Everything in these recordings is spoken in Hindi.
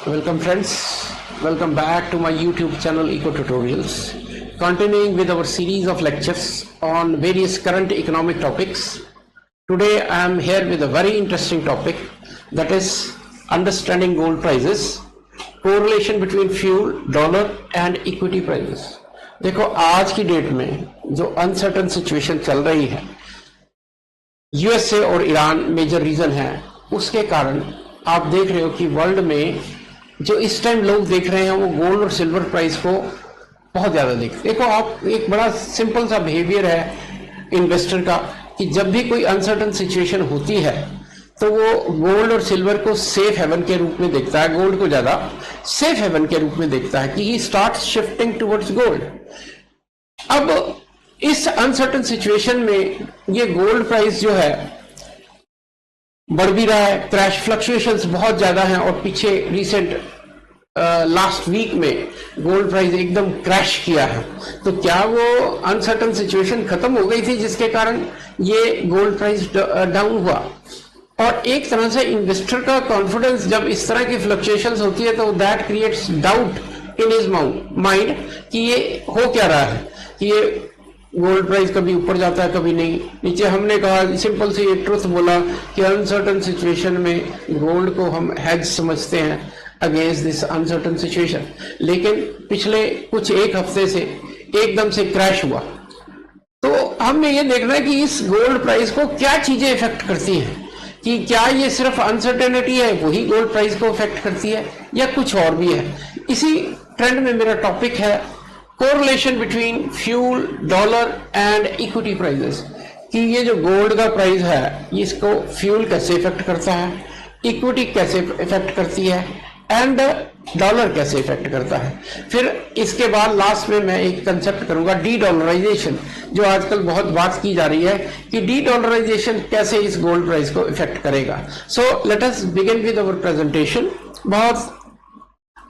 Welcome friends, welcome back to my YouTube channel Eco Tutorials. Continuing with our series of lectures on various current economic topics. Today I am here with a very interesting topic, that is understanding gold prices, correlation between fuel, dollar and equity prices. देखो आज की डेट में जो अनसर्टन सिचुएशन चल रही है, यूएसए और ईरान मेजर रीजन है, उसके कारण आप देख रहे हो कि वर्ल्ड में जो इस टाइम लोग देख रहे हैं वो गोल्ड और सिल्वर प्राइस को बहुत ज्यादा देखो आप एक बड़ा सिंपल सा बिहेवियर है इन्वेस्टर का कि जब भी कोई अनसर्टन सिचुएशन होती है तो वो गोल्ड और सिल्वर को सेफ हेवन के रूप में देखता है, गोल्ड को ज्यादा सेफ हेवन के रूप में देखता है कि ही स्टार्ट शिफ्टिंग टुवर्ड्स गोल्ड। अब इस अनसर्टन सिचुएशन में ये गोल्ड प्राइस जो है बढ़ भी रहा है, क्रैश फ्लक्चुएशंस बहुत ज्यादा हैं और पीछे रिसेंट लास्ट वीक में गोल्ड प्राइस एकदम क्रैश किया है। तो क्या वो अनसर्टन सिचुएशन खत्म हो गई थी जिसके कारण ये गोल्ड प्राइस डाउन हुआ? और एक तरह से इन्वेस्टर का कॉन्फिडेंस जब इस तरह की फ्लक्चुएशंस होती है तो that creates doubt in his mind कि ये हो क्या रहा है, कि ये गोल्ड प्राइस कभी ऊपर जाता है कभी नहीं नीचे। हमने कहा सिंपल सी एक ट्रुथ बोला कि अनसर्टन सिचुएशन में गोल्ड को हम हेज समझते हैं अगेंस्ट दिस अनसर्टन सिचुएशन, लेकिन पिछले कुछ एक हफ्ते से एकदम से क्रैश हुआ। तो हमें ये देखना है कि इस गोल्ड प्राइस को क्या चीजें इफेक्ट करती हैं, कि क्या ये सिर्फ अनसर्टेनिटी है वही गोल्ड प्राइस को इफेक्ट करती है या कुछ और भी है। इसी ट्रेंड में मेरा टॉपिक है correlation between fuel, dollar and equity prices, कि ये जो गोल्ड का प्राइस है इसको फ्यूल कैसे इफेक्ट करता है, इक्विटी कैसे इफेक्ट करती है एंड डॉलर कैसे इफेक्ट करता है। फिर इसके बाद लास्ट में मैं एक कंसेप्ट करूंगा डी डॉलराइजेशन, जो आजकल बहुत बात की जा रही है कि डी डॉलराइजेशन कैसे इस गोल्ड प्राइस को इफेक्ट करेगा। So let us begin with our presentation. बहुत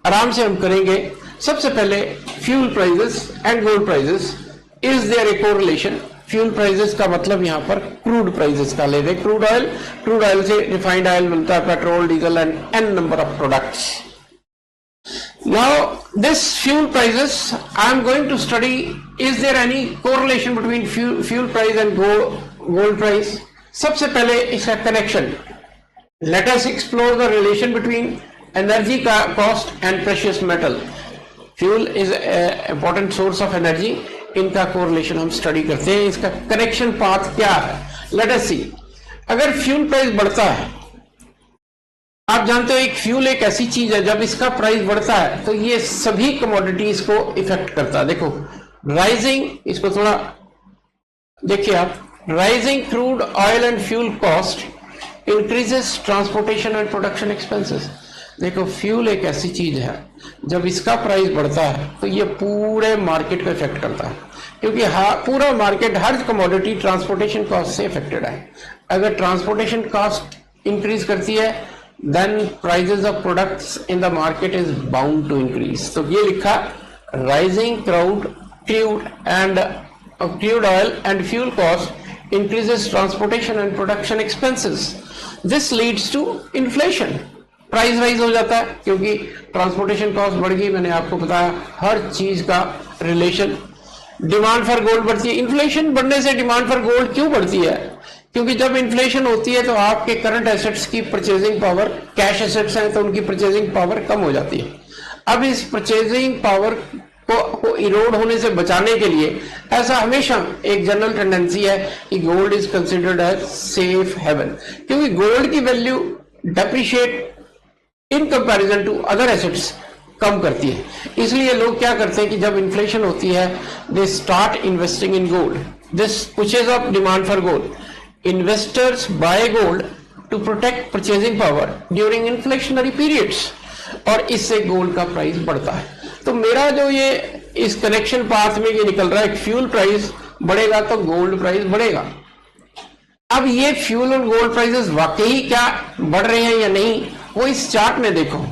आराम से हम करेंगे। सबसे पहले fuel prices and gold prices, is there a correlation? Fuel prices का मतलब यहां पर क्रूड प्राइसेस का ले रहे। क्रूड ऑयल से रिफाइंड ऑयल मिलता है, petrol, diesel and n number of products. Now this fuel prices I am going to study, is there any correlation between fuel price and gold price? सबसे पहले इसका connection, let us explore the relation between energy cost and precious metal. Fuel is important source of energy, इनका कोरिलेशन हम स्टडी करते हैं, इसका कनेक्शन पाथ क्या है। लेट अस सी, अगर फ्यूल प्राइस बढ़ता है, आप जानते हो एक फ्यूल एक ऐसी चीज है जब इसका प्राइस बढ़ता है तो ये सभी कमोडिटीज को इफेक्ट करता है। देखो राइजिंग, इसको थोड़ा देखिए आप, rising crude oil and fuel cost increases transportation and production expenses. देखो फ्यूल एक ऐसी चीज है जब इसका प्राइस बढ़ता है तो ये पूरे मार्केट को इफेक्ट करता है, क्योंकि पूरा मार्केट, हर कमोडिटी ट्रांसपोर्टेशन कॉस्ट से इफेक्टेड है। अगर ट्रांसपोर्टेशन कॉस्ट इंक्रीज करती है then prices of products in the market is bound to increase. तो ये लिखा, rising crude oil and fuel cost increases transportation and production expenses, this leads to inflation. Price rise हो जाता है क्योंकि ट्रांसपोर्टेशन कॉस्ट बढ़ गई। मैंने आपको बताया हर चीज का रिलेशन। डिमांड फॉर गोल्ड बढ़ती है, इन्फ्लेशन बढ़ने से डिमांड फॉर गोल्ड क्यों बढ़ती है? क्योंकि जब इन्फ्लेशन होती है तो आपके करंट एसेट्स की परचेजिंग पावर, कैश एसेट्स हैं तो उनकी परचेजिंग पावर कम हो जाती है। अब इस परचेजिंग पावर को इरोड होने से बचाने के लिए, ऐसा हमेशा एक जनरल टेंडेंसी है कि gold is considered as safe haven, क्योंकि गोल्ड की value depreciate in comparison to other assets कम करती है। इसलिए लोग क्या करते हैं कि जब इन्फ्लेशन होती है they start investing in gold, this pushes up demand for gold. Investors buy gold to protect purchasing power during inflationary periods, और इससे गोल्ड का प्राइस बढ़ता है। तो मेरा जो ये इस कनेक्शन पाथ में ये निकल रहा है, फ्यूल प्राइस बढ़ेगा तो गोल्ड प्राइस बढ़ेगा। अब ये फ्यूल और गोल्ड प्राइसेस वाकई क्या बढ़ रहे हैं या नहीं, वो इस चार्ट में देखो।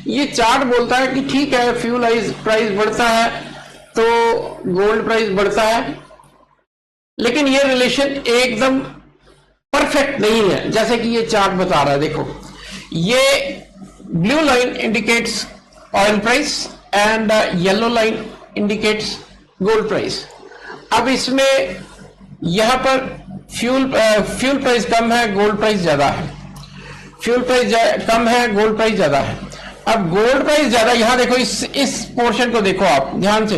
ये चार्ट बोलता है कि ठीक है फ्यूल प्राइस बढ़ता है तो गोल्ड प्राइस बढ़ता है, लेकिन ये रिलेशन एकदम परफेक्ट नहीं है जैसे कि ये चार्ट बता रहा है। देखो ये Blue line indicates oil price and yellow line indicates gold price. अब इसमें यहाँ पर फ्यूल प्राइस कम है, गोल्ड प्राइस ज्यादा है. फ्यूल प्राइस कम है, गोल्ड प्राइस ज्यादा है. अब गोल्ड प्राइस ज्यादा, यहां देखो इस पोर्शन को देखो आप ध्यान से.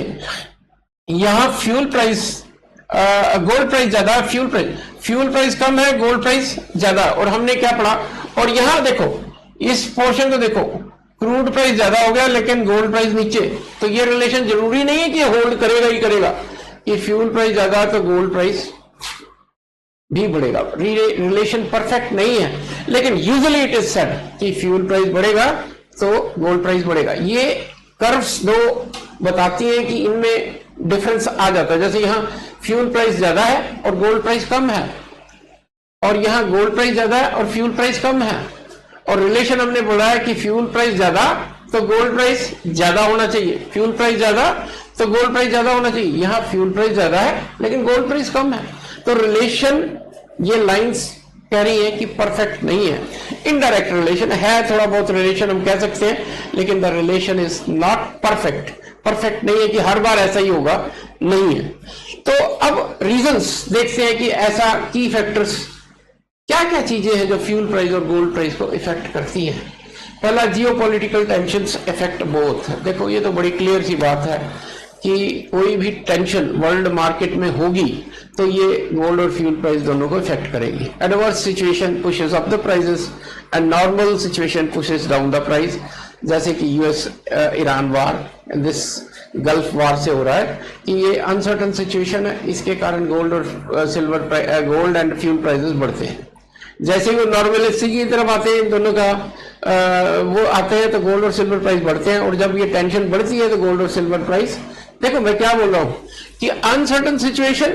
यहां फ्यूल प्राइस गोल्ड प्राइस ज्यादा है, फ्यूल प्राइस कम है, गोल्ड प्राइस ज्यादा. और हमने क्या पढ़ा, और यहां देखो इस पोर्शन को देखो, क्रूड प्राइस ज्यादा हो गया लेकिन गोल्ड प्राइस नीचे. तो ये रिलेशन जरूरी नहीं है कि होल्ड करेगा ही करेगा. कि फ्यूल प्राइस ज्यादा है तो गोल्ड प्राइस भी बढ़ेगा. रिलेशन परफेक्ट नहीं है, लेकिन यूजुअली इट इज सेड कि फ्यूल प्राइस बढ़ेगा तो गोल्ड प्राइस बढ़ेगा. ये कर्व्स दो बताती हैं कि इनमें डिफरेंस आ जाता है. जैसे यहां फ्यूल प्राइस ज्यादा है और गोल्ड प्राइस कम है, और यहां गोल्ड प्राइस ज्यादा है और फ्यूल प्राइस कम है. और रिलेशन हमने बोला है कि फ्यूल प्राइस ज्यादा तो गोल्ड प्राइस ज्यादा होना चाहिए, फ्यूल प्राइस ज्यादा तो गोल्ड प्राइस ज्यादा होना चाहिए. यहां फ्यूल प्राइस ज्यादा है लेकिन गोल्ड प्राइस कम है. तो रिलेशन, ये लाइंस कह रही है कि परफेक्ट नहीं है. इनडायरेक्ट रिलेशन है, थोड़ा बहुत रिलेशन हम कह सकते हैं, लेकिन the relation is not perfect. Perfect नहीं है कि हर बार ऐसा ही होगा, नहीं है. तो अब रीजंस देखते हैं कि ऐसा की फैक्टर्स क्या क्या चीजें हैं जो फ्यूल प्राइस और गोल्ड प्राइस को इफेक्ट करती हैं. पहला, जियोपॉलिटिकल टेंशंस इफेक्ट बोथ. देखो ये तो बड़ी क्लियर सी बात है कि कोई भी टेंशन वर्ल्ड मार्केट में होगी तो ये गोल्ड और फ्यूल प्राइस दोनों को इफेक्ट करेगी. Adverse situation pushes up the prices and normal situation pushes down the price. जैसे कि US Iran war, this Gulf war से हो रहा है कि ये अनसर्टन सिचुएशन है, इसके कारण गोल्ड और silver, gold and fuel prices बढ़ते हैं. जैसे ही वो नॉर्मलिटी की तरफ आते हैं, इन दोनों का वो आते हैं तो गोल्ड और सिल्वर प्राइस बढ़ते हैं. और जब ये टेंशन बढ़ती है तो गोल्ड और सिल्वर प्राइस, देखो मैं क्या बोल रहा हूं कि uncertain situation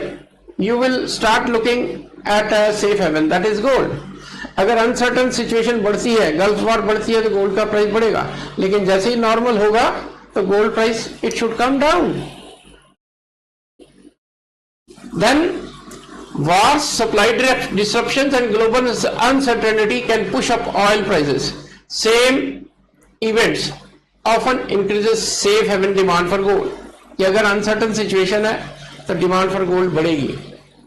you will start looking at a safe haven, that is gold. अगर अनसर्टन सिचुएशन बढ़ती है, गल्फ वॉर बढ़ती है, तो गोल्ड का प्राइस बढ़ेगा. लेकिन जैसे ही नॉर्मल होगा तो gold price it should come down. Then wars, supply disruptions and global uncertainty can push up oil prices. Same events often increases safe haven demand for gold. कि अगर अनसर्टन सिचुएशन है तो डिमांड फॉर गोल्ड बढ़ेगी,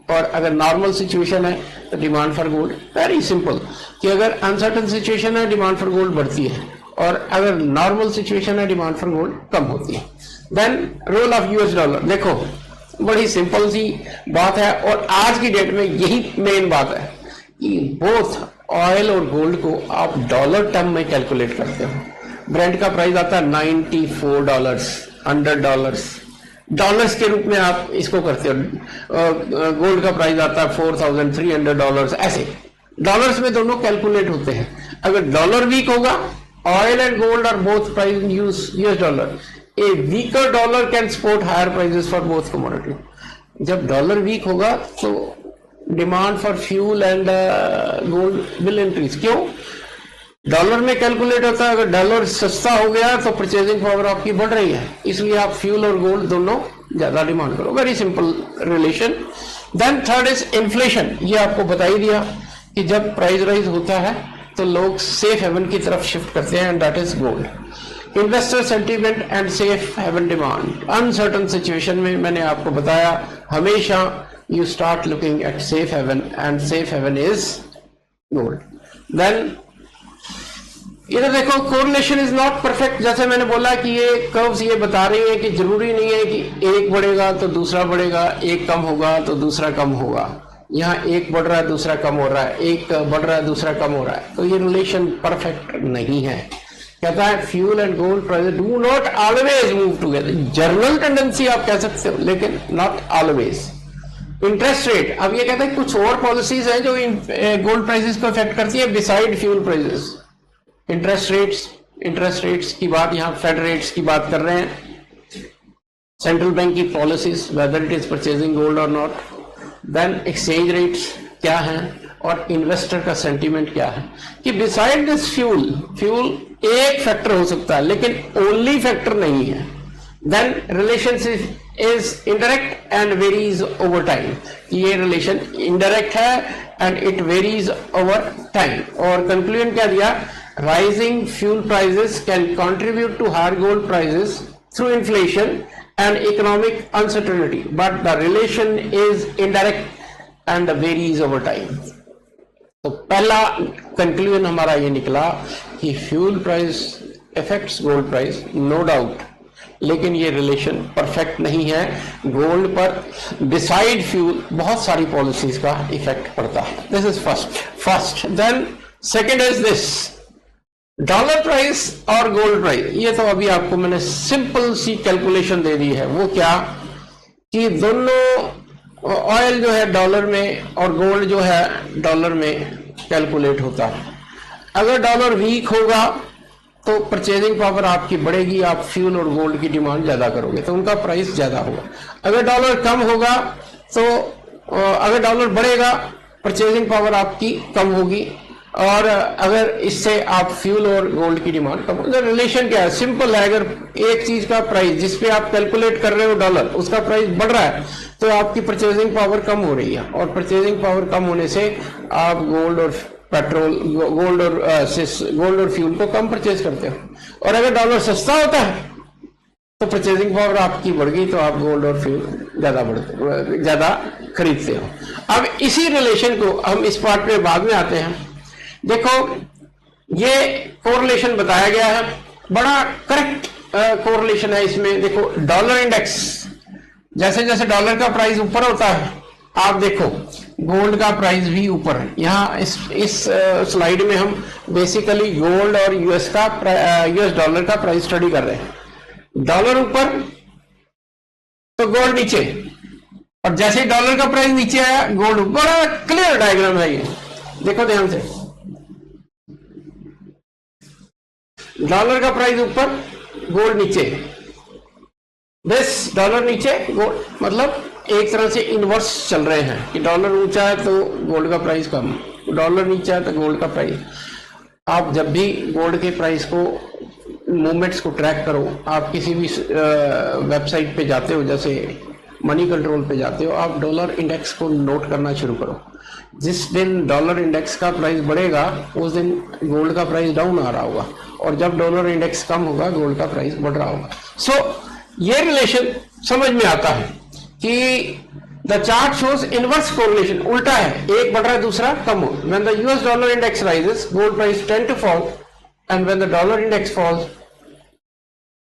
और अगर नॉर्मल सिचुएशन है तो demand for gold, very simple, कि अगर अनसर्टन सिचुएशन है डिमांड फॉर गोल्ड बढ़ती है, और अगर नॉर्मल सिचुएशन है डिमांड फॉर गोल्ड कम होती है. Then role of US dollar. देखो बड़ी सिंपल सी बात है, और आज की डेट में यही मेन बात है कि बोथ ऑयल और गोल्ड को आप डॉलर टर्म में कैलकुलेट करते हो. ब्रेंट का प्राइस आता है $94, $100 डॉलर्स के रूप में आप इसको करते हो. गोल्ड का प्राइस आता है $4,300, ऐसे डॉलर्स में दोनों कैलकुलेट होते हैं. अगर डॉलर वीक होगा, oil and gold are both price in US dollar. A weaker dollar can support higher prices for both commodity. जब डॉलर वीक होगा तो demand for fuel and gold will increase. क्यों? डॉलर में कैलकुलेट होता है. अगर डॉलर सस्ता हो गया तो परचेजिंग पावर आपकी बढ़ रही है, इसलिए आप फ्यूल और गोल्ड दोनों ज्यादा डिमांड करो. Very simple relation. Then third is inflation. ये आपको बता ही दिया कि जब प्राइस राइज होता है तो लोग सेफ हेवन की तरफ शिफ्ट करते हैं, and that is gold. Investor sentiment and safe haven demand. Uncertain situation में मैंने आपको बताया हमेशा you start looking at safe haven, and safe haven is gold. Then इधर देखो, कोरिलेशन इज नॉट परफेक्ट. जैसे मैंने बोला कि ये कर्व्स ये बता रही है कि जरूरी नहीं है कि एक बढ़ेगा तो दूसरा बढ़ेगा, एक कम होगा तो दूसरा कम होगा. यहाँ एक बढ़ रहा है दूसरा कम हो रहा है, एक बढ़ रहा है दूसरा कम हो रहा है, तो ये रिलेशन परफेक्ट नहीं है. कहता है fuel and gold price do not always move together. Journal tendency आप कह सकते हो, लेकिन नॉट ऑलवेज. इंटरेस्ट रेट, अब ये कहता है कुछ और पॉलिसीज हैं जो गोल्ड प्राइसेस को इफेक्ट करती है beside fuel prices. Interest rates की बात, यहाँ फेड रेट्स की बात कर रहे हैं. सेंट्रल बैंक की policies, whether it is purchasing gold और नॉट. देन एक्सचेंज रेट्स क्या हैं, और इन्वेस्टर का सेंटीमेंट क्या है. कि बिसाइड दिस फ्यूल एक फैक्टर हो सकता है लेकिन ओनली फैक्टर नहीं है. Then relationship is indirect and varies over time. ये रिलेशन इनडायरेक्ट है and it varies over time. और कंक्लूजन क्या दिया rising fuel prices can contribute to higher gold prices through inflation and economic uncertainty, but the relation is indirect and varies over time. तो पहला कंक्लूजन हमारा ये निकला कि fuel price effects gold price, no doubt, लेकिन ये रिलेशन परफेक्ट नहीं है गोल्ड पर। डिसाइड फ्यूल बहुत सारी पॉलिसीज का इफेक्ट पड़ता है। This is first. Then second is this, dollar price और गोल्ड प्राइस। ये तो अभी आपको मैंने सिंपल सी कैलकुलेशन दे दी है। वो क्या कि दोनों ऑयल जो है डॉलर में और गोल्ड जो है डॉलर में कैलकुलेट होता है। अगर डॉलर वीक होगा तो परचेजिंग पावर आपकी बढ़ेगी, आप फ्यूल और गोल्ड की डिमांड ज्यादा करोगे तो उनका प्राइस ज्यादा होगा। अगर डॉलर कम होगा तो अगर डॉलर बढ़ेगा परचेजिंग पावर आपकी कम होगी, और अगर इससे आप फ्यूल और गोल्ड की डिमांड कम। रिलेशन क्या है? सिंपल है। अगर एक चीज का प्राइस जिसपे आप कैलकुलेट कर रहे हो डॉलर, उसका प्राइस बढ़ रहा है तो आपकी परचेजिंग पावर कम हो रही है, और परचेजिंग पावर कम होने से आप गोल्ड और पेट्रोल, गोल्ड और फ्यूल को कम परचेज करते हो। और अगर डॉलर सस्ता होता है तो परचेजिंग पावर आपकी बढ़ गई तो आप गोल्ड और फ्यूल ज्यादा खरीदते हो। अब इसी रिलेशन को हम इस पार्ट में बाद में आते हैं। देखो ये कोरिलेशन बताया गया है, बड़ा करेक्ट कोरिलेशन है इसमें। देखो डॉलर इंडेक्स, जैसे जैसे डॉलर का प्राइस ऊपर होता है आप देखो गोल्ड का प्राइस भी ऊपर है। यहाँ इस स्लाइड में हम बेसिकली गोल्ड और यूएस डॉलर का प्राइस स्टडी कर रहे हैं। डॉलर ऊपर तो गोल्ड नीचे, और जैसे डॉलर का प्राइस नीचे आया गोल्ड। बड़ा क्लियर डायग्राम है ये, देखो ध्यान से। डॉलर का प्राइस ऊपर, गोल्ड नीचे। बस डॉलर नीचे गोल्ड, मतलब एक तरह से इनवर्स चल रहे हैं कि डॉलर ऊंचा है तो गोल्ड का प्राइस कम, डॉलर नीचा है तो गोल्ड का प्राइस। आप जब भी गोल्ड के प्राइस को, मूवमेंट्स को ट्रैक करो, आप किसी भी वेबसाइट पे जाते हो, जैसे मनी कंट्रोल पे जाते हो, आप डॉलर इंडेक्स को नोट करना शुरू करो। जिस दिन डॉलर इंडेक्स का प्राइस बढ़ेगा उस दिन गोल्ड का प्राइस डाउन आ रहा होगा, और जब डॉलर इंडेक्स कम होगा गोल्ड का प्राइस बढ़ रहा होगा। सो ये रिलेशन समझ में आता है कि the chart shows inverse correlation, उल्टा है, एक बढ़ रहा है दूसरा कम हो। When the US dollar index rises gold price tend to fall, and when the dollar index falls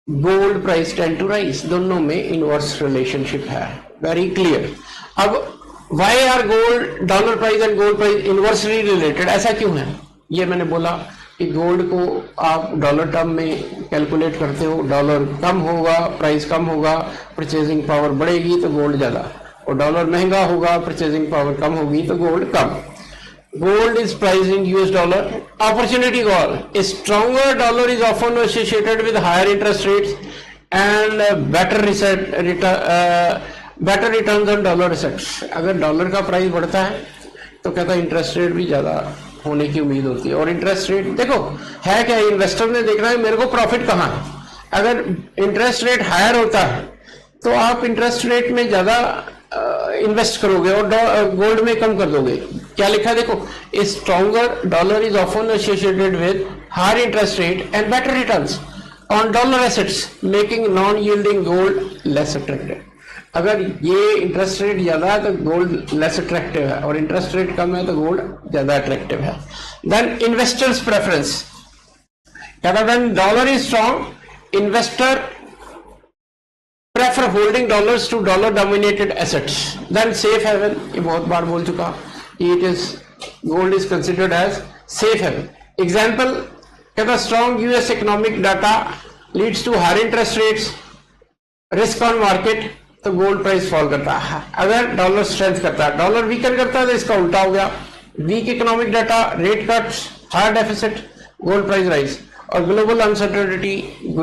gold price tend to rise. दोनों में इनवर्स रिलेशनशिप है, वेरी क्लियर। अब why are gold, dollar price and gold price inversely related? ऐसा क्यों है? ये मैंने बोला कि गोल्ड को आप डॉलर टर्म में कैलकुलेट करते हो, डॉलर कम होगा प्राइस कम होगा, परचेजिंग पावर बढ़ेगी तो गोल्ड ज्यादा, और डॉलर महंगा होगा परचेजिंग पावर कम होगी तो गोल्ड कम। Gold is priced in US dollar. Opportunity call, a stronger dollar is often associated with higher interest rates and better returns on dollar assets. अगर डॉलर का प्राइस बढ़ता है तो कहता है इंटरेस्ट रेट भी ज्यादा होने की उम्मीद होती है। और इंटरेस्ट रेट देखो है क्या, इन्वेस्टर ने देखना है मेरे को प्रॉफिट कहाँ है। अगर इंटरेस्ट रेट हायर होता है तो आप इंटरेस्ट रेट में ज्यादा इन्वेस्ट करोगे और गोल्ड में कम कर दोगे। क्या लिखा है देखो, a stronger dollar is often associated with higher interest rate and better returns on dollar assets making non yielding gold less attractive. अगर ये इंटरेस्ट रेट ज्यादा है तो गोल्ड लेस अट्रैक्टिव है, और इंटरेस्ट रेट कम है तो गोल्ड ज्यादा अट्रैक्टिव है। देन इन्वेस्टर्स प्रेफरेंस, कहता when dollar is strong investor prefer holding dollars to dollar dominated assets then safe haven। ये बहुत बार बोल चुका, it is gold is considered as safe haven। example कहता strong US economic data leads to higher interest rates, risk on market, तो गोल्ड प्राइस फॉल करता है। अगर डॉलर स्ट्रेंथ करता है, डॉलर वीकन करता है तो इसका उल्टा हो गया, weak economic data, rate cuts, higher deficit, gold price rise. और ग्लोबल अनसर्टेनिटी,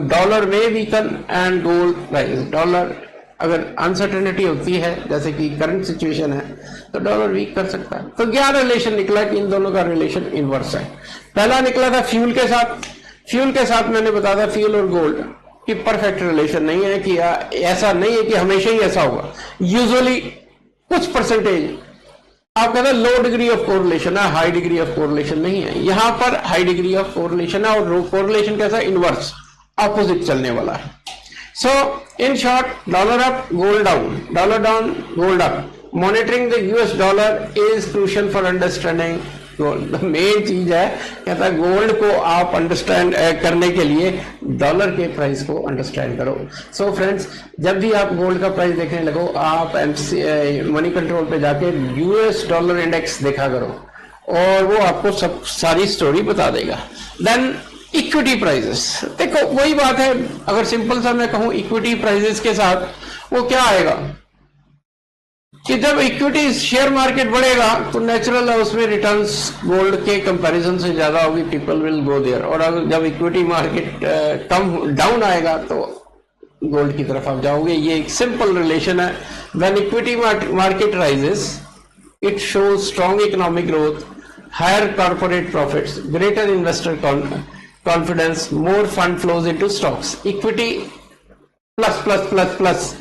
डॉलर में weaken and gold rise. Dollar अगर अनसर्टेनिटी होती है जैसे कि करंट सिचुएशन है तो डॉलर वीक कर सकता है। तो क्या रिलेशन निकला कि इन दोनों का रिलेशन इनवर्स है। पहला निकला था फ्यूल के साथ। फ्यूल के साथ मैंने बताया था फ्यूल और गोल्ड की परफेक्ट रिलेशन नहीं है, कि ऐसा नहीं है कि हमेशा ही ऐसा होगा। यूजुअली कुछ परसेंटेज आप कहते हैं लो डिग्री ऑफ कोरिलेशन है, हाई डिग्री ऑफ कोरिलेशन नहीं है। यहां पर हाई डिग्री ऑफ कोरिलेशन है और कोरिलेशन कैसा, इनवर्स, अपोजिट चलने वाला है। So in short, dollar up, gold down, dollar down, gold up. Monitoring the US dollar is crucial for understanding gold. Main चीज है, कहता है गोल्ड को आप अंडरस्टैंड करने के लिए डॉलर के प्राइस को अंडरस्टैंड करो। सो फ्रेंड्स, जब भी आप गोल्ड का प्राइस देखने लगो, आप मनी कंट्रोल पे जाके यूएस डॉलर इंडेक्स देखा करो और वो आपको सब सारी स्टोरी बता देगा। देन इक्विटी प्राइजेस, देखो वही बात है, अगर सिंपल सा मैं कहूं इक्विटी प्राइजेस के साथ वो क्या आएगा कि जब इक्विटी शेयर मार्केट बढ़ेगा तो नेचुरल है उसमें रिटर्न्स गोल्ड के कंपैरिजन से ज्यादा होगी, पीपल विल गो देयर। और अगर जब इक्विटी मार्केट कम डाउन आएगा तो गोल्ड की तरफ आप जाओगे। ये एक सिंपल रिलेशन है। When equity market rises it shows strong economic growth, higher corporate profits, greater investor confidence, more fund flows into stocks. Equity plus plus plus plus,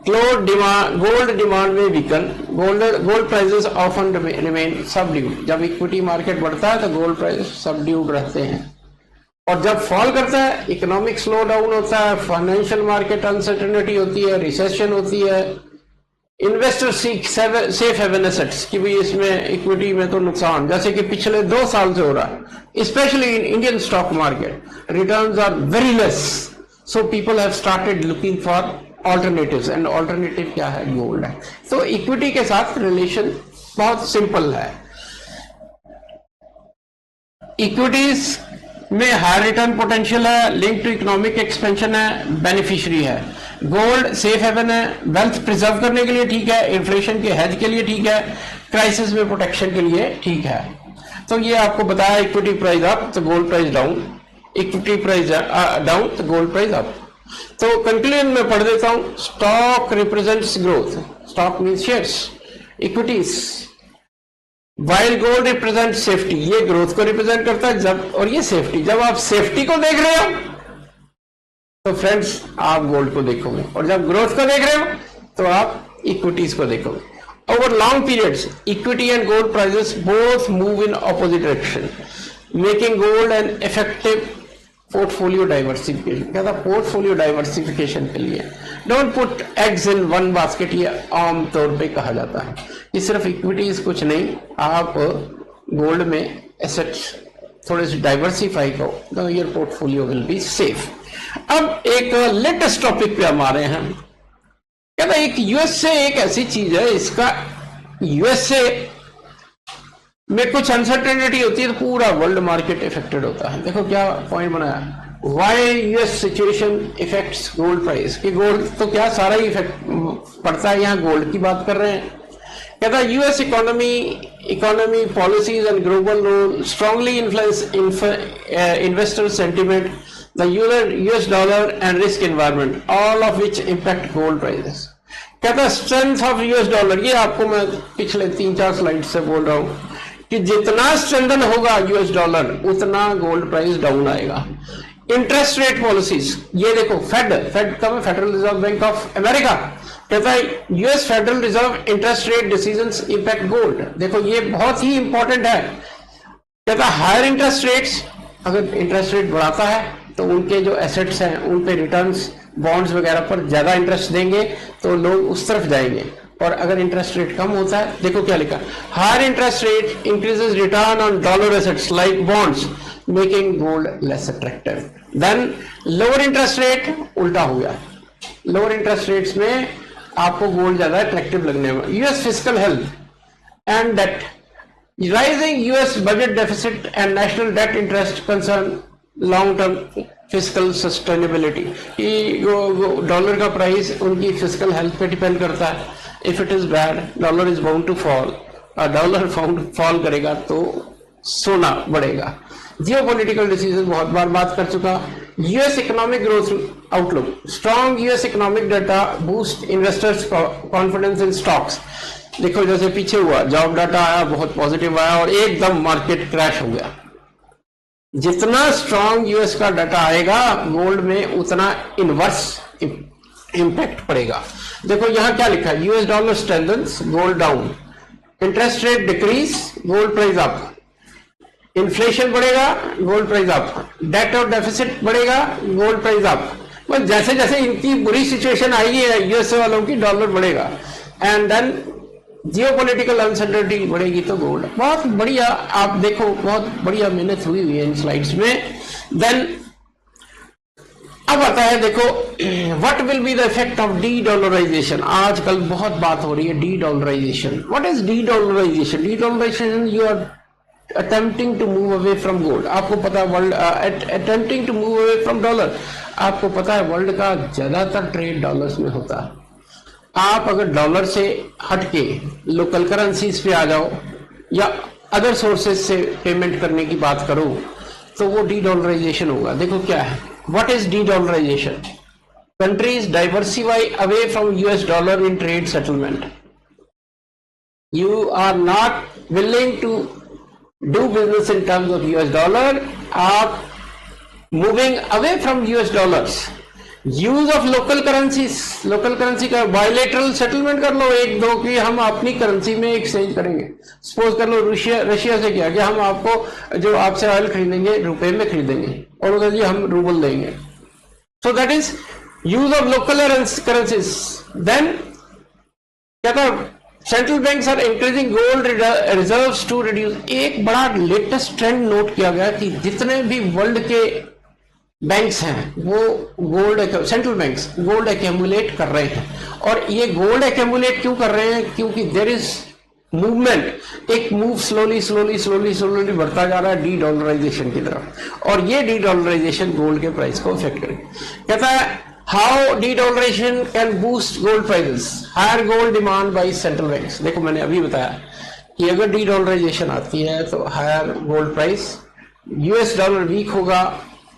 gold demand में weaken, gold prices often remain subdued. जब इक्विटी मार्केट बढ़ता है तो गोल्ड प्राइस सबड्यूड रहते हैं, और जब फॉल करता है इकोनॉमिक स्लो डाउन होता है, फाइनेंशियल मार्केट अनसर्टेनिटी होती है, रिसेशन होती है, investor seek safe haven assets कि भाई इसमें इक्विटी में तो नुकसान, जैसे कि पिछले 2 साल से हो रहा है, specially in Indian stock market returns are very less, so people have started looking for alternatives, and alternative क्या है, गोल्ड है। तो इक्विटी के साथ रिलेशन बहुत सिंपल है। इक्विटीज में हाई रिटर्न पोटेंशियल है, लिंक टू इकोनॉमिक एक्सपेंशन है, बेनिफिशियरी है। गोल्ड सेफ हेवन है, वेल्थ प्रिजर्व करने के लिए ठीक है, इन्फ्लेशन के हेज के लिए ठीक है, क्राइसिस में प्रोटेक्शन के लिए ठीक है। तो ये आपको बताया, इक्विटी प्राइस अप तो gold price down, equity price down तो गोल्ड प्राइस अप। तो कंक्लूजन में पढ़ देता हूं, stock represents growth, stock means shares, equities, while gold represent safety, ये ग्रोथ को रिप्रेजेंट करता है जब, और ये सेफ्टी, जब आप सेफ्टी को देख रहे हो तो फ्रेंड्स आप गोल्ड को देखोगे, और जब ग्रोथ को देख रहे हो तो आप इक्विटीज को देखोगे। Over long periods equity and gold prices both move in opposite direction, making gold an effective portfolio diversification. कहता पोर्टफोलियो डाइवर्सिफिकेशन के लिए don't put eggs in one basket, ये आम तौर पे कहा जाता है कि सिर्फ इक्विटीज कुछ नहीं, आप गोल्ड में एसेट्स थोड़े से डाइवर्सिफाई करो तो your portfolio will be safe. अब एक लेटेस्ट टॉपिक पे हम आ रहे हैं। कहता एक यूएसए एक ऐसी चीज है, इसका यूएसए में कुछ अनसर्टेनिटी होती है तो पूरा वर्ल्ड मार्केट इफेक्टेड होता है। देखो क्या पॉइंट बनाया, why US situation effects gold price, कि गोल्ड तो क्या सारा ही इफेक्ट पड़ता है, यहाँ गोल्ड की बात कर रहे हैं। कहता है US economy policies and global role strongly influence investor sentiment, the US dollar and risk environment, all of which impact gold prices. कहता है स्ट्रेंथ ऑफ यूएस डॉलर, ये आपको मैं पिछले 3-4 स्लाइड से बोल रहा हूं कि जितना स्ट्रेंथन होगा यूएस डॉलर उतना गोल्ड प्राइस डाउन आएगा। इंटरेस्ट रेट पॉलिसीज, ये देखो फेड कब है, federal reserve bank of America. कहता है US federal reserve interest rate decisions impact gold. देखो ये बहुत ही इंपॉर्टेंट है। कहता है हायर इंटरेस्ट रेट्स, अगर इंटरेस्ट रेट बढ़ाता है तो उनके जो एसेट्स हैं उन पे रिटर्न्स बॉन्ड्स वगैरह पर ज्यादा इंटरेस्ट देंगे तो लोग उस तरफ जाएंगे, और अगर इंटरेस्ट रेट कम होता है, देखो क्या लिखा, higher interest rate increases return on dollar assets like bonds making gold less attractive. Then lower interest rate उल्टा हो गया, लोअर इंटरेस्ट रेट्स में आपको गोल्ड ज्यादा अट्रैक्टिव लगने में। US fiscal health and debt, rising US budget deficit and national debt interest concern long term physical sustainability. Dollar का प्राइस उनकी फिजिकल हेल्थ पे डिपेंड करता है। If it is bad dollar is bound to fall, और डॉलर फॉल करेगा तो सोना बढ़ेगा। जियोपॉलिटिकल डिसीजन बहुत बार बात कर चुका। US economic growth outlook, strong US economic data boost investors confidence in stocks. देखो जैसे पीछे हुआ, जॉब डाटा आया बहुत पॉजिटिव आया और एकदम मार्केट क्रैश हो गया। जितना स्ट्रॉन्ग यूएस का डाटा आएगा गोल्ड में उतना इनवर्स इम्पैक्ट पड़ेगा। देखो यहां क्या लिखा है, US dollar strengthens gold down. Interest rate decrease, gold price up. Inflation बढ़ेगा, गोल्ड प्राइस अप। डेट और डेफिसिट बढ़ेगा, गोल्ड प्राइस अप। बस जैसे जैसे इनकी बुरी सिचुएशन आएगी यूएसए वालों की, डॉलर बढ़ेगा। एंड देन जियोपॉलिटिकल अनसर्टेनिटी बढ़ेगी तो गोल्ड। बहुत बढ़िया, आप देखो बहुत बढ़िया मेहनत हुई हुई है इन स्लाइड्स में। देन अब आता है, देखो what will be the effect of de dollarization. आजकल बहुत बात हो रही है de dollarization. What is de dollarization? De dollarization, you are attempting to move away from gold. आपको पता है world attempting to move away from dollar. आपको पता है वर्ल्ड का ज्यादातर ट्रेड डॉलर्स में होता है। आप अगर डॉलर से हटके लोकल करेंसीज पे आ जाओ या अदर सोर्सेज से पेमेंट करने की बात करो तो वो डी डॉलराइजेशन होगा। देखो क्या है, what is de dollarization? Countries diversify away from US dollar in trade settlement. You are not willing to do business in terms of US dollar, आप moving away from US dollars, use of local currencies, local currency का bilateral settlement कर लो एक दो कि हम अपनी करेंसी में एक्सचेंज करेंगे। सपोज कर लो रशिया से क्या कि हम आपको जो आपसे ऑयल खरीदेंगे रुपए में खरीदेंगे और उधर जी हम रूबल देंगे। So that is use of local currencies. Then कहता central banks are increasing gold reserves to reduce. एक बड़ा लेटेस्ट ट्रेंड नोट किया गया कि जितने भी वर्ल्ड के बैंक्स हैं वो gold, central banks gold accumulate कर रहे हैं। और ये गोल्ड एक्यूमुलेट क्यों कर रहे हैं? क्योंकि देयर इज मूवमेंट, एक move slowly slowly slowly slowly बढ़ता जा रहा है डी डॉलराइजेशन की तरफ, और ये डी डॉलराइजेशन गोल्ड के प्राइस को इफेक्ट करेगी। कहता है how de dollarization can boost gold prices, higher gold demand by central banks. देखो मैंने अभी बताया कि अगर डी डॉलराइजेशन आती है तो higher gold price, US dollar weak होगा,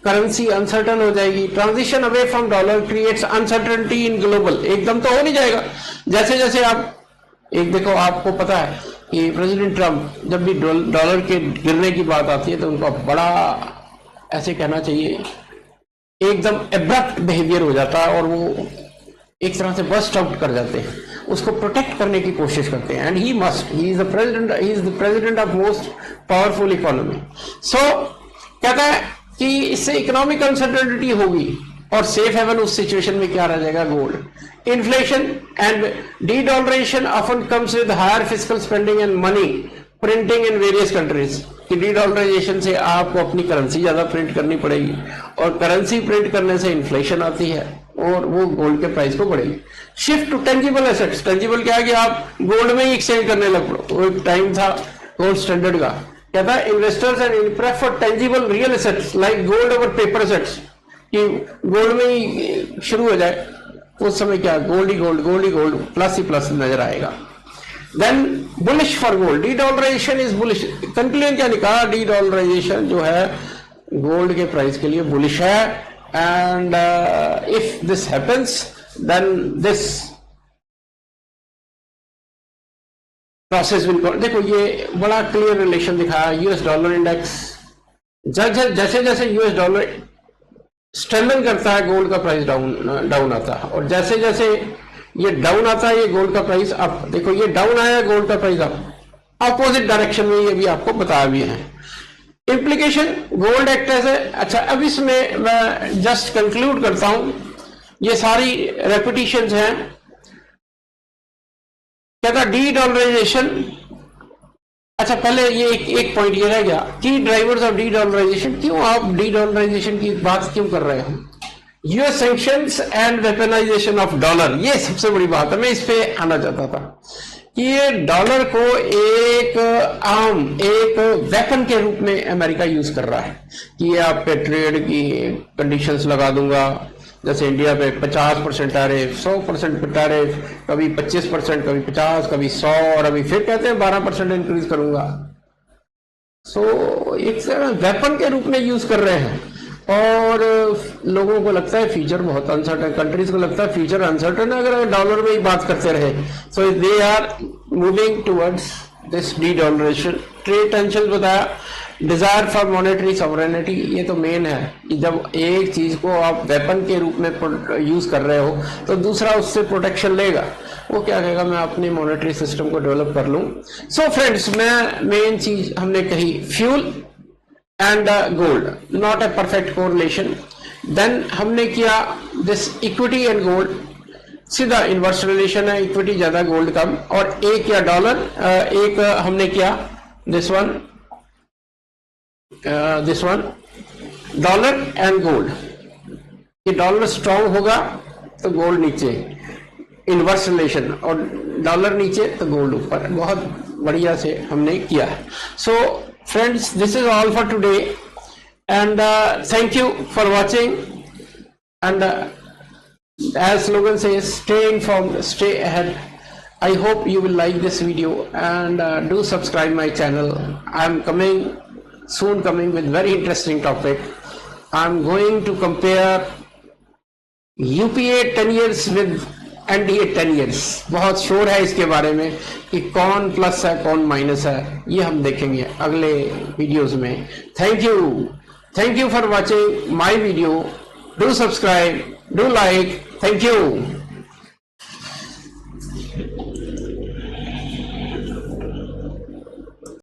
करेंसी अनसर्टन हो जाएगी। Transition away from dollar creates uncertainty in global. एकदम तो हो नहीं जाएगा, जैसे जैसे आप एक देखो, आपको पता है कि प्रेसिडेंट ट्रंप जब भी डॉलर के गिरने की बात आती है तो उनका बड़ा ऐसे कहना चाहिए एकदम एब्रप्ट बिहेवियर हो जाता है और वो एक तरह से बस्ट आउट कर जाते हैं, उसको प्रोटेक्ट करने की कोशिश करते हैं। And he is the president of most powerful economy. So कहता है कि इससे इकोनॉमिक अनसर्टेनिटी होगी और सेफ हेवन उस सिचुएशन में क्या रह जाएगा? Gold. Inflation and de dollarisation often comes with higher fiscal spending and money printing in various countries. कि डी डॉलराइजेशन से आपको अपनी करेंसी ज्यादा प्रिंट करनी पड़ेगी और करेंसी प्रिंट करने से इन्फ्लेशन आती है और वो गोल्ड के प्राइस को बढ़ेगी। Shift to tangible assets. Tangible क्या है कि आप गोल्ड में ही एक्सचेंज करने लग पड़ो। वो एक टाइम था गोल्ड स्टैंडर्ड का, कहता है investors and prefer tangible real assets like gold over paper assets, कि गोल्ड में ही शुरू हो जाए। उस समय क्या गोल्ड ही गोल्ड प्लस ही प्लस नजर आएगा। Then bullish for gold, de dollarization is bullish. Conclusion क्या निकाला? डी डॉलराइजेशन जो है गोल्ड के प्राइस के लिए बुलिश है। And if this happens then this process will. देखो ये बड़ा क्लियर रिलेशन दिखाया। यूएस डॉलर इंडेक्स जैसे जैसे यूएस डॉलर स्ट्रेंथन करता है गोल्ड का प्राइस डाउन आता है, और जैसे जैसे ये डाउन आता है ये गोल्ड का प्राइस अप। देखो ये डाउन आया, गोल्ड का प्राइस अप, अपोजिट डायरेक्शन में। ये भी आपको बताया भी है। इंप्लीकेशन गोल्ड एक्ट एज है। अच्छा, अब इसमें मैं जस्ट कंक्लूड करता हूं, ये सारी रेपिटेशंस हैं। कहता डी डॉलराइजेशन। अच्छा पहले ये एक पॉइंट ये रह गया, की ड्राइवर्स ऑफ डी डॉलराइजेशन। क्यों आप डी डॉलराइजेशन की बात क्यों कर रहे हैं? US sanctions and weaponisation of dollar, ये सबसे बड़ी बात है। मैं इस पे आना चाहता था कि ये डॉलर को एक आर्म, एक वेपन के रूप में अमेरिका यूज कर रहा है कि ये आप पे ट्रेड की कंडीशंस लगा दूंगा। जैसे इंडिया पे 50% टैरिफ, 100% टैरिफ, कभी 25%, कभी 50%, कभी 100, और अभी फिर कहते हैं 12% इंक्रीज करूंगा। सो एक वेपन के रूप में यूज कर रहे हैं और लोगों को लगता है फ्यूचर बहुत अनसर्टन, कंट्रीज को लगता है फ्यूचर अनसर्टन है अगर डॉलर में ही बात करते रहे। So they are moving towards this de dollarisation, trade tension बताया, डिजायर फॉर मॉनेटरी सॉवरेनिटी, ये तो मेन है कि जब एक चीज को आप वेपन के रूप में यूज कर रहे हो तो दूसरा उससे प्रोटेक्शन लेगा, वो क्या कहेगा मैं अपनी मॉनेटरी सिस्टम को डेवलप कर लूं। सो फ्रेंड्स, मैं मेन चीज हमने कही fuel and gold, not a perfect correlation. Then हमने किया दिस इक्विटी एंड गोल्ड, सीधा इनवर्स रिलेशन है, इक्विटी ज्यादा गोल्ड कम, और एक या डॉलर, एक हमने किया this one dollar and gold, ये डॉलर स्ट्रांग होगा तो गोल्ड नीचे, इनवर्स रिलेशन, और डॉलर नीचे तो गोल्ड ऊपर, बहुत बढ़िया से हमने किया है। So friends, this is all for today and thank you for watching and as slogan says, stay informed, stay ahead. I hope you will like this video and do subscribe my channel. I'm soon coming with very interesting topic. I'm going to compare UPA 10 years with NDA 10 years. बहुत शोर है इसके बारे में कि कौन प्लस है कौन माइनस है, ये हम देखेंगे अगले वीडियोस में। Thank you for watching my video. Do subscribe, do like. Thank you.